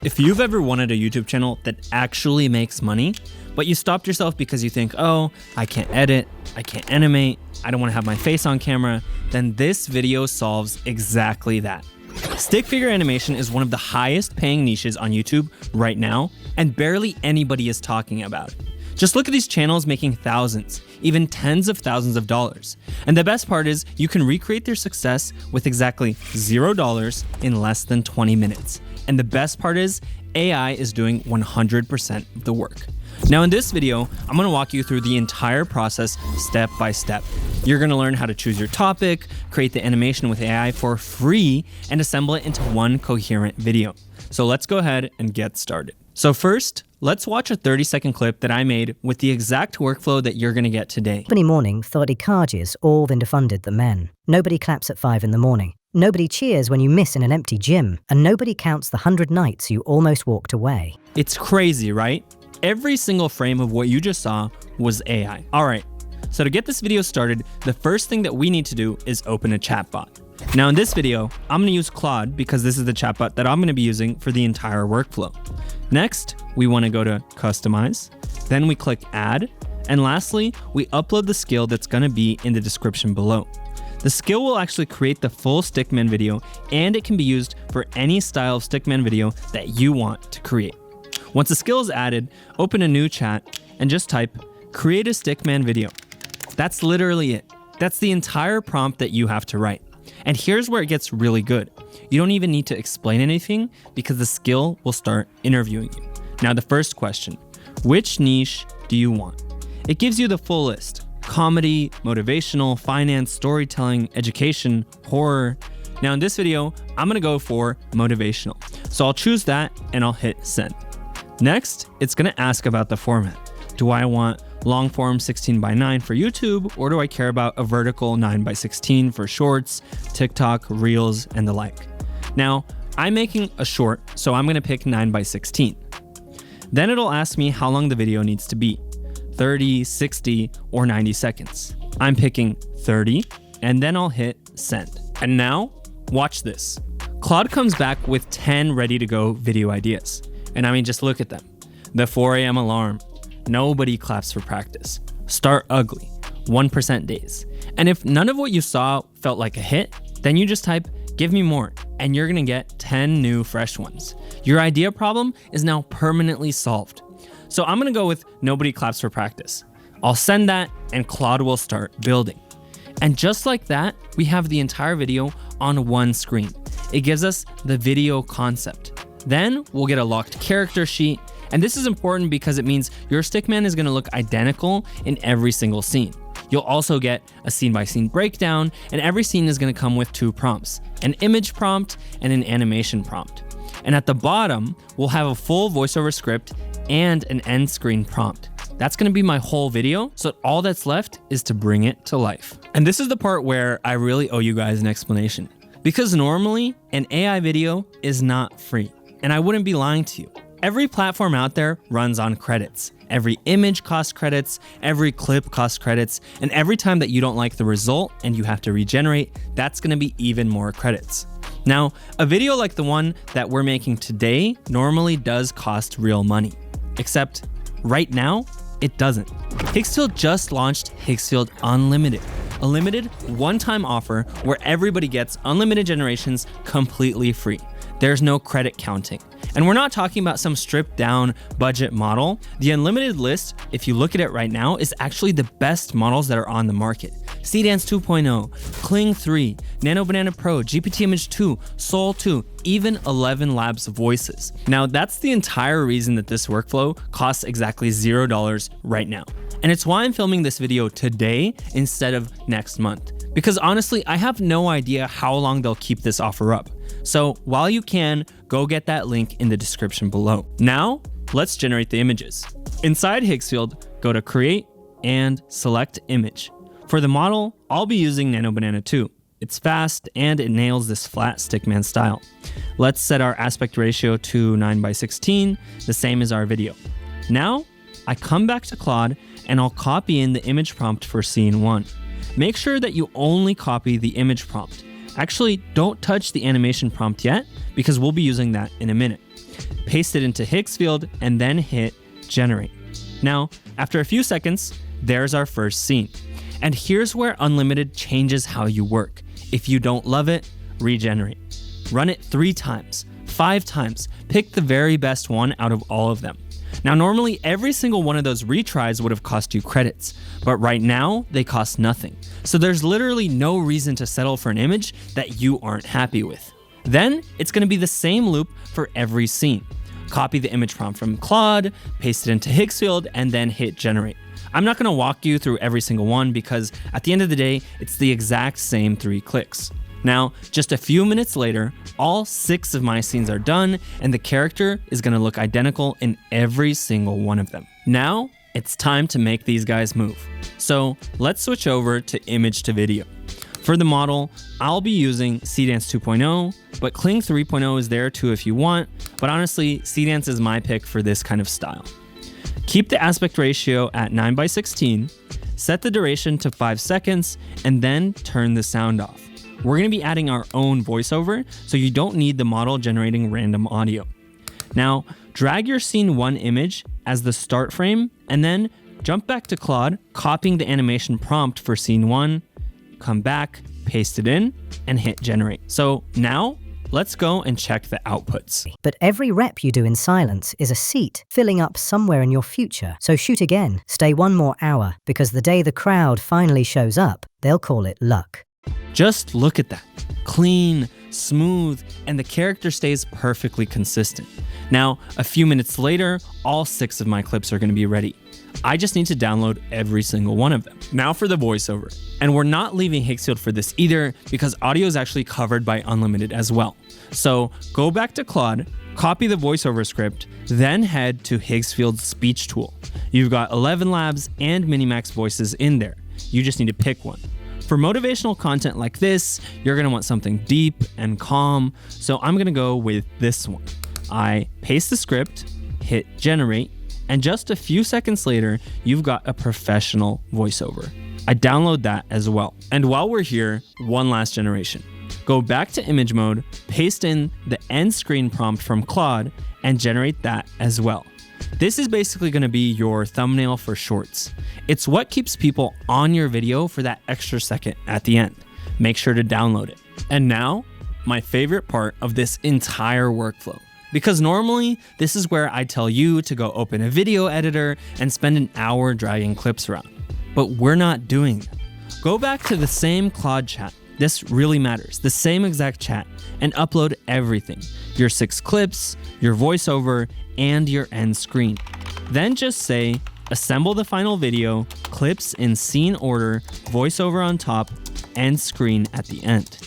If you've ever wanted a YouTube channel that actually makes money, but you stopped yourself because you think, oh, I can't edit, I can't animate, I don't want to have my face on camera, then this video solves exactly that. Stick figure animation is one of the highest paying niches on YouTube right now, and barely anybody is talking about it. Just look at these channels making thousands, even tens of thousands of dollars. And the best part is you can recreate their success with exactly $0 in less than 20 minutes. And the best part is AI is doing 100% of the work. Now in this video, I'm gonna walk you through the entire process step by step. You're gonna learn how to choose your topic, create the animation with AI for free, and assemble it into one coherent video. So let's go ahead and get started. So first, let's watch a 30-second clip that I made with the exact workflow that you're gonna get today. Nobody morning thought encourages all the underfunded the men. Nobody claps at 5 in the morning. Nobody cheers when you miss in an empty gym. And nobody counts the 100 nights you almost walked away. It's crazy, right? Every single frame of what you just saw was AI. All right, so to get this video started, the first thing that we need to do is open a chatbot. Now in this video, I'm gonna use Claude because this is the chatbot that I'm gonna be using for the entire workflow. Next, we wanna go to Customize, then we click Add, and lastly, we upload the skill that's gonna be in the description below. The skill will actually create the full stickman video, and it can be used for any style of stickman video that you want to create. Once the skill is added, open a new chat and just type, create a stickman video. That's literally it. That's the entire prompt that you have to write. And here's where it gets really good. You don't even need to explain anything because the skill will start interviewing you. Now the first question, which niche do you want? It gives you the full list. Comedy, motivational, finance, storytelling, education, horror. Now in this video, I'm gonna go for motivational. So I'll choose that and I'll hit send. Next, it's gonna ask about the format. Do I want long form 16:9 for YouTube, or do I care about a vertical 9:16 for shorts, TikTok, Reels, and the like? Now, I'm making a short, so I'm gonna pick 9:16. Then it'll ask me how long the video needs to be. 30, 60, or 90 seconds. I'm picking 30, and then I'll hit send. And now, watch this. Claude comes back with 10 ready to go video ideas. And I mean, just look at them. The 4 a.m. alarm. Nobody claps for practice. Start ugly. 1% days. And if none of what you saw felt like a hit, then you just type, give me more, and you're gonna get 10 new fresh ones. Your idea problem is now permanently solved. So I'm gonna go with nobody claps for practice. I'll send that and Claude will start building. And just like that, we have the entire video on one screen. It gives us the video concept. Then we'll get a locked character sheet. And this is important because it means your stickman is gonna look identical in every single scene. You'll also get a scene-by-scene breakdown, and every scene is gonna come with 2 prompts, an image prompt and an animation prompt. And at the bottom, we'll have a full voiceover script and an end screen prompt. That's gonna be my whole video, so all that's left is to bring it to life. And this is the part where I really owe you guys an explanation. Because normally, an AI video is not free, and I wouldn't be lying to you. Every platform out there runs on credits. Every image costs credits, every clip costs credits, and every time that you don't like the result and you have to regenerate, that's gonna be even more credits. Now, a video like the one that we're making today normally does cost real money, except right now, it doesn't. Higgsfield just launched Higgsfield Unlimited, a limited one-time offer where everybody gets unlimited generations completely free. There's no credit counting. And we're not talking about some stripped down budget model. The unlimited list, if you look at it right now, is actually the best models that are on the market. Seedance 2.0, Kling 3, Nano Banana Pro, GPT Image 2, Soul 2, even ElevenLabs voices. Now that's the entire reason that this workflow costs exactly $0 right now. And it's why I'm filming this video today instead of next month. Because honestly, I have no idea how long they'll keep this offer up. So while you can, go get that link in the description below. Now, let's generate the images. Inside Higgsfield, go to Create and select Image. For the model, I'll be using Nano Banana 2. It's fast and it nails this flat stickman style. Let's set our aspect ratio to 9:16, the same as our video. Now, I come back to Claude and I'll copy in the image prompt for scene 1. Make sure that you only copy the image prompt. Actually, don't touch the animation prompt yet because we'll be using that in a minute. paste it into Higgsfield, and then hit generate. Now, after a few seconds, there's our first scene. And here's where Unlimited changes how you work. If you don't love it, regenerate. Run it 3 times, 5 times, pick the very best one out of all of them. Now, normally every single one of those retries would have cost you credits, but right now they cost nothing. So there's literally no reason to settle for an image that you aren't happy with. Then it's going to be the same loop for every scene. Copy the image prompt from Claude, paste it into Higgsfield, and then hit generate. I'm not going to walk you through every single one because at the end of the day, it's the exact same 3 clicks. Now, just a few minutes later, all 6 of my scenes are done and the character is going to look identical in every single one of them. Now, it's time to make these guys move. So let's switch over to image to video. For the model, I'll be using Seedance 2.0, but Kling 3.0 is there too if you want, but honestly, Seedance is my pick for this kind of style. Keep the aspect ratio at 9:16, set the duration to 5 seconds, and then turn the sound off. We're going to be adding our own voiceover, so you don't need the model generating random audio. Now, drag your scene 1 image as the start frame, and then jump back to Claude, copying the animation prompt for scene 1, come back, paste it in, and hit generate. So now, let's go and check the outputs. But every rep you do in silence is a seat filling up somewhere in your future. So shoot again, stay 1 more hour, because the day the crowd finally shows up, they'll call it luck. Just look at that. Clean, smooth, and the character stays perfectly consistent. Now, a few minutes later, all 6 of my clips are going to be ready. I just need to download every single one of them. Now for the voiceover. And we're not leaving Higgsfield for this either because audio is actually covered by Unlimited as well. So go back to Claude, copy the voiceover script, then head to Higgsfield's speech tool. You've got ElevenLabs and Minimax voices in there. You just need to pick one. For motivational content like this, you're going to want something deep and calm. So I'm going to go with this one. I paste the script, hit generate, and just a few seconds later, you've got a professional voiceover. I download that as well. And while we're here, one last generation. Go back to image mode, paste in the end screen prompt from Claude, and generate that as well. This is basically going to be your thumbnail for shorts. It's what keeps people on your video for that extra second at the end. Make sure to download it. And now, my favorite part of this entire workflow. Because normally, this is where I tell you to go open a video editor and spend an hour dragging clips around. But we're not doing that. Go back to the same Claude chat. This really matters. The same exact chat, and upload everything. Your 6 clips, your voiceover, and your end screen. Then just say, assemble the final video, clips in scene order, voiceover on top, end screen at the end.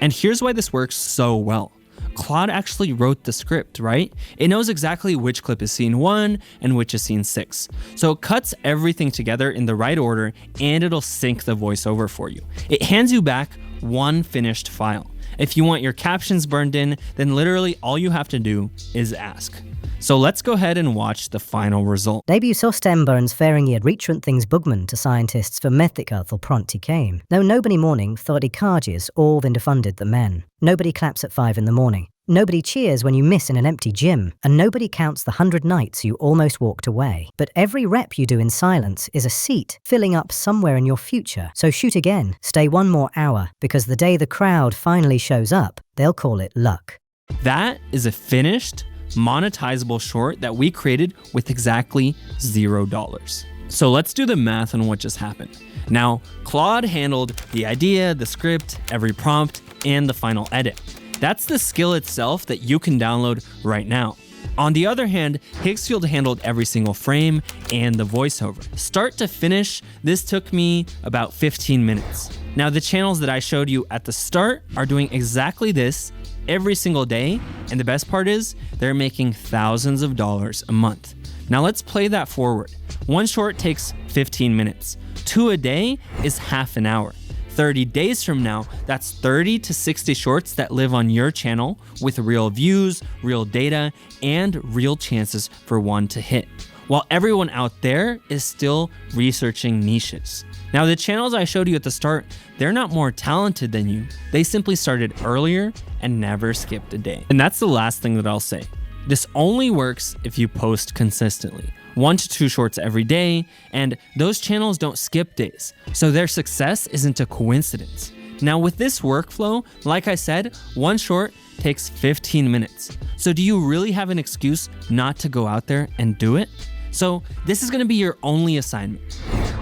And here's why this works so well. Claude actually wrote the script, right? It knows exactly which clip is scene 1 and which is scene 6. So it cuts everything together in the right order and it'll sync the voiceover for you. It hands you back one finished file. If you want your captions burned in, then literally all you have to do is ask. So let's go ahead and watch the final result. Debut Sostem Burns fairing i rechrunt things bugman to scientists for methica thel pront I came. No nobody morning thought I carges all the defunded the men. Nobody claps at 5 in the morning. Nobody cheers when you miss in an empty gym, and nobody counts the 100 nights you almost walked away. But every rep you do in silence is a seat filling up somewhere in your future. So shoot again, stay 1 more hour, because the day the crowd finally shows up, they'll call it luck. That is a finished, monetizable short that we created with exactly $0. So let's do the math on what just happened. Now, Claude handled the idea, the script, every prompt, and the final edit. That's the skill itself that you can download right now. On the other hand, Higgsfield handled every single frame and the voiceover. Start to finish, this took me about 15 minutes. Now, the channels that I showed you at the start are doing exactly this every single day, and the best part is they're making thousands of dollars a month. Now let's play that forward. One short takes 15 minutes. 2 a day is half an hour. 30 days from now, that's 30 to 60 shorts that live on your channel with real views, real data, and real chances for one to hit, while everyone out there is still researching niches. Now, the channels I showed you at the start, they're not more talented than you. They simply started earlier and never skipped a day. And that's the last thing that I'll say. This only works if you post consistently, 1 to 2 shorts every day, and those channels don't skip days, so their success isn't a coincidence. Now with this workflow, like I said, 1 short takes 15 minutes. So do you really have an excuse not to go out there and do it? So this is gonna be your only assignment.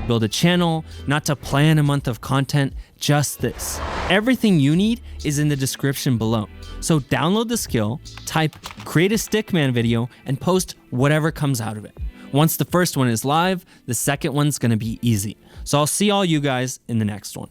Build a channel, not to plan a month of content, just this. Everything you need is in the description below. So download the skill, type create a stickman video, and post whatever comes out of it. Once the first one is live, the second one's gonna be easy. So I'll see all you guys in the next one.